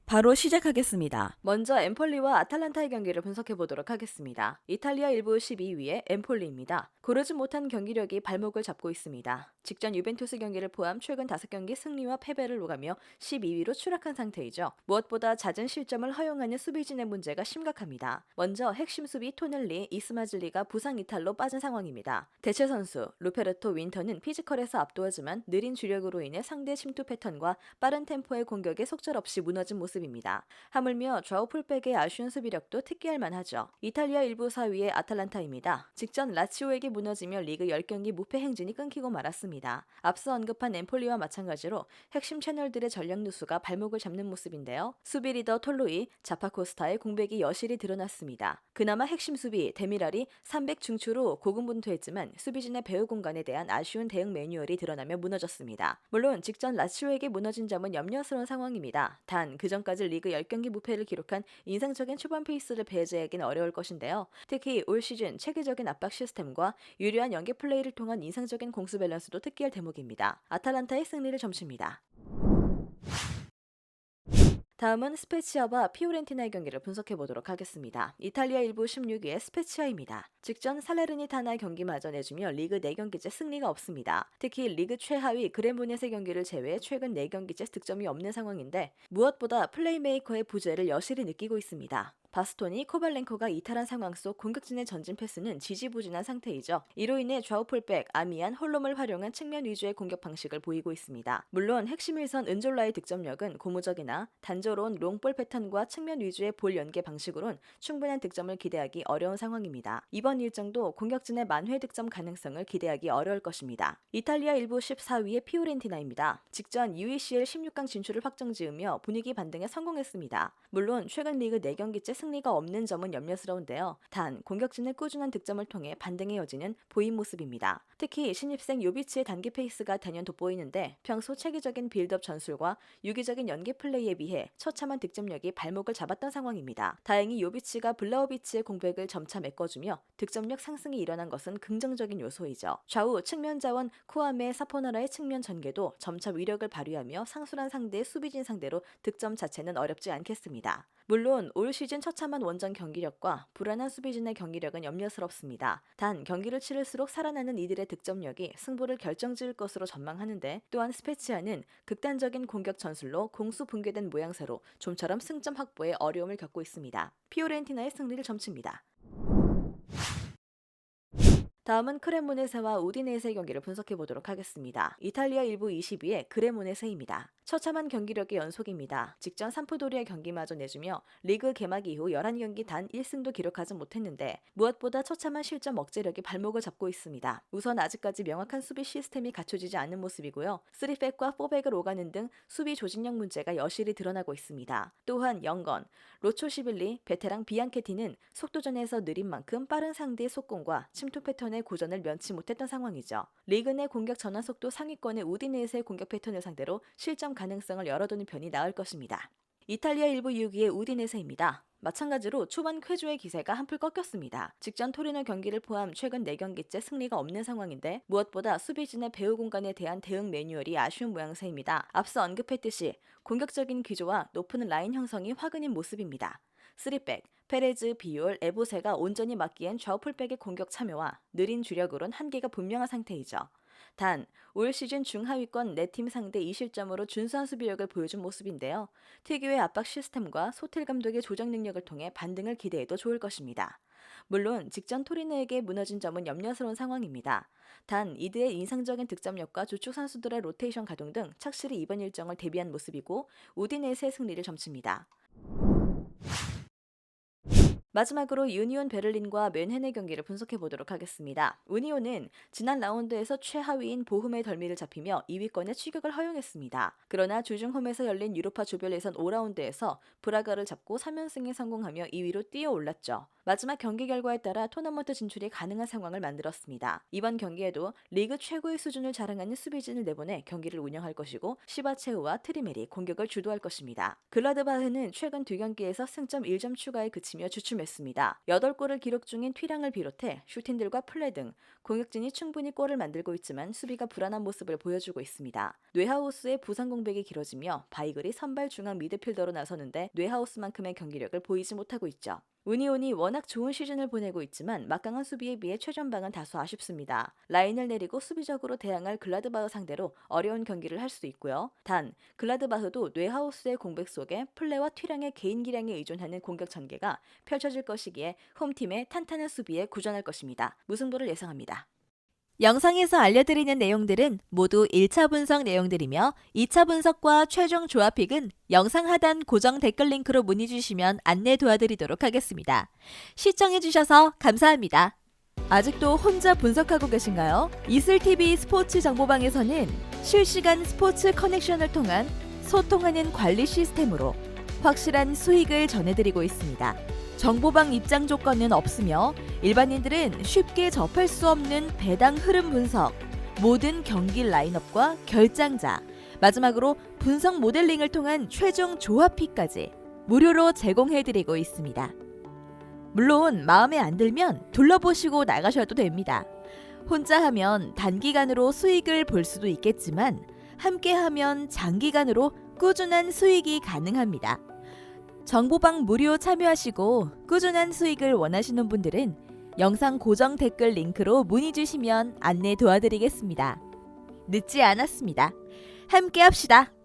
바로 시작하겠습니다. 먼저 엠폴리와 아탈란타의 경기를 분석해 보도록 하겠습니다. 이탈리아 1부 12위의 엠폴리입니다. 고르지 못한 경기력이 발목을 잡고 있습니다. 직전 유벤투스 경기를 포함 최근 5경기 승리와 패배를 오가며 12위로 추락한 상태이죠. 무엇보다 잦은 실점을 허용하는 수비진의 문제가 심각합니다. 먼저 핵심 수비 토넬리, 이스마즐리가 부상 이탈로 빠진 상황입니다. 대체 선수 루페르토 윈터는 피지컬에서 압도하지만 느린 주력으로 인해 상대 침투 패턴과 빠른 템포의 공격에 속절없이 무너진 모습입니다. 하물며 좌우 풀백의 아쉬운 수비력도 특기할 만하죠. 이탈리아 1부 4위의 아탈란타입니다. 직전 라치오에게 무너지며 리그 10경기 무패 행진이 끊기고 말았습니다. 앞서 언급한 엠폴리와 마찬가지로 핵심 채널들의 전력 누수가 발목을 잡는 모습인데요. 수비 리더 톨로이, 자파코스타의 공백이 여실히 드러났습니다. 그나마 핵심 수비 데미랄이 300 중추로 고군분투했지만 수비진의 배후 공간에 대한 아쉬운 대응 매뉴얼이 드러나며 무너졌습니다. 물론 직전 라치오에게 무너진 점은 염려스러운 상황입니다. 단 그전까지 리그 10경기 무패를 기록한 인상적인 초반 페이스를 배제하기는 어려울 것인데요. 특히 올 시즌 체계적인 압박 시스템과 유려한 연계 플레이를 통한 인상적인 공수 밸런스도 특기할 대목입니다. 아탈란타의 승리를 점칩니다. 다음은 스페치아와 피오렌티나의 경기를 분석해 보도록 하겠습니다. 이탈리아 1부 16위의 스페치아입니다. 직전 살레르니타나 경기마저 내주며 리그 4경기째 승리가 없습니다. 특히 리그 최하위 그레모넷의 경기를 제외해 최근 4경기째 득점이 없는 상황인데 무엇보다 플레이메이커의 부재를 여실히 느끼고 있습니다. 바스토니, 코발렌코가 이탈한 상황 속 공격진의 전진 패스는 지지부진한 상태이죠. 이로 인해 좌우 풀백, 아미안, 홀롬을 활용한 측면 위주의 공격 방식을 보이고 있습니다. 물론 핵심 일선 은졸라의 득점력은 고무적이나 단조로운 롱볼 패턴과 측면 위주의 볼 연계 방식으론 충분한 득점을 기대하기 어려운 상황입니다. 이번 일정도 공격진의 만회 득점 가능성을 기대하기 어려울 것입니다. 이탈리아 1부 14위의 피오렌티나입니다. 직전 UECL 16강 진출을 확정지으며 분위기 반등에 성공했습니다. 물론 최근 리그 4경기째 승리가 없는 점은 염려스러운데요. 단 공격진의 꾸준한 득점을 통해 반등의 여지는 보인 모습입니다. 특히 신입생 요비치의 단기 페이스가 단연 돋보이는데 평소 체계적인 빌드업 전술과 유기적인 연계 플레이에 비해 처참한 득점력이 발목을 잡았던 상황입니다. 다행히 요비치가 블라우비치의 공백을 점차 메꿔주며 득점력 상승이 일어난 것은 긍정적인 요소이죠. 좌우 측면 자원 쿠아메 사포나라의 측면 전개도 점차 위력을 발휘하며 상술한 상대의 수비진 상대로 득점 자체는 어렵지 않겠습니다. 물론 올 시즌 처참한 원정 경기력과 불안한 수비진의 경기력은 염려스럽습니다. 단 경기를 치를수록 살아나는 이들의 득점력이 승부를 결정지을 것으로 전망하는데 또한 스페치아는 극단적인 공격 전술로 공수 붕괴된 모양새로 좀처럼 승점 확보에 어려움을 겪고 있습니다. 피오렌티나의 승리를 점칩니다. 다음은 크레모네세와 우디네세의 경기를 분석해 보도록 하겠습니다. 이탈리아 1부 20위의 크레모네세입니다. 처참한 경기력의 연속입니다. 직전 삼프도리아 경기마저 내주며 리그 개막 이후 11경기 단 1승도 기록하지 못했는데 무엇보다 처참한 실점 억제력이 발목을 잡고 있습니다. 우선 아직까지 명확한 수비 시스템이 갖춰지지 않은 모습이고요. 3백과 4백을 오가는 등 수비 조직력 문제가 여실히 드러나고 있습니다. 또한 영건, 로초시빌리, 베테랑 비앙케티는 속도전에서 느린 만큼 빠른 상대의 속공과 침투 패턴의 고전을 면치 못했던 상황이죠. 리그 내 공격 전환 속도 상위권의 우디네세의 공격 패턴을 상대로 실점 가능성을 열어두는 편이 나을 것입니다. 이탈리아 1부 6위의 우디네세입니다. 마찬가지로 초반 쾌조의 기세가 한풀 꺾였습니다. 직전 토리노 경기를 포함 최근 4경기째 승리가 없는 상황인데 무엇보다 수비진의 배후 공간에 대한 대응 매뉴얼이 아쉬운 모양새입니다. 앞서 언급했듯이 공격적인 기조와 높은 라인 형성이 화근인 모습입니다. 3백, 페레즈, 비올, 에보세가 온전히 맡기엔 좌우 풀백의 공격 참여와 느린 주력으론 한계가 분명한 상태이죠. 단, 올 시즌 중하위권 4팀 상대 2실점으로 준수한 수비력을 보여준 모습인데요. 특유의 압박 시스템과 소틸 감독의 조정 능력을 통해 반등을 기대해도 좋을 것입니다. 물론 직전 토리노에게 무너진 점은 염려스러운 상황입니다. 단 이들의 인상적인 득점력과 주축 선수들의 로테이션 가동 등 착실히 이번 일정을 대비한 모습이고 우디네스의 승리를 점칩니다. 마지막으로 유니온 베를린과 맨헨의 경기를 분석해 보도록 하겠습니다. 우니온은 지난 라운드에서 최하위인 보훔의 덜미를 잡히며 2위권의 추격을 허용했습니다. 그러나 주중 홈에서 열린 유로파 조별 예선 5라운드에서 브라가를 잡고 3연승에 성공하며 2위로 뛰어올랐죠. 마지막 경기 결과에 따라 토너먼트 진출이 가능한 상황을 만들었습니다. 이번 경기에도 리그 최고의 수준을 자랑하는 수비진을 내보내 경기를 운영할 것이고 시바체우와 트리메리 공격을 주도할 것입니다. 글라드바흐는 최근 2경기에서 승점 1점 추가에 그치며 주춤했습니다. 8골을 기록 중인 튀랑을 비롯해 슈틴들과 플레 등 공격진이 충분히 골을 만들고 있지만 수비가 불안한 모습을 보여주고 있습니다. 뇌하우스의 부상 공백이 길어지며 바이글이 선발 중앙 미드필더로 나서는데 뇌하우스만큼의 경기력을 보이지 못하고 있죠. 우니온이 워낙 좋은 시즌을 보내고 있지만 막강한 수비에 비해 최전방은 다소 아쉽습니다. 라인을 내리고 수비적으로 대항할 글라드바흐 상대로 어려운 경기를 할 수도 있고요. 단, 글라드바흐도 뇌하우스의 공백 속에 플레와 튀량의 개인 기량에 의존하는 공격 전개가 펼쳐질 것이기에 홈팀의 탄탄한 수비에 구전할 것입니다. 무승부를 예상합니다. 영상에서 알려드리는 내용들은 모두 1차 분석 내용들이며 2차 분석과 최종 조합픽은 영상 하단 고정 댓글 링크로 문의 주시면 안내 도와드리도록 하겠습니다. 시청해주셔서 감사합니다. 아직도 혼자 분석하고 계신가요? 이슬TV 스포츠 정보방에서는 실시간 스포츠 커넥션을 통한 소통하는 관리 시스템으로 확실한 수익을 전해드리고 있습니다. 정보방 입장 조건은 없으며 일반인들은 쉽게 접할 수 없는 배당 흐름 분석, 모든 경기 라인업과 결장자, 마지막으로 분석 모델링을 통한 최종 조합픽까지 무료로 제공해드리고 있습니다. 물론 마음에 안 들면 둘러보시고 나가셔도 됩니다. 혼자 하면 단기간으로 수익을 볼 수도 있겠지만 함께하면 장기간으로 꾸준한 수익이 가능합니다. 정보방 무료 참여하시고 꾸준한 수익을 원하시는 분들은 영상 고정 댓글 링크로 문의 주시면 안내 도와드리겠습니다. 늦지 않았습니다. 함께 합시다.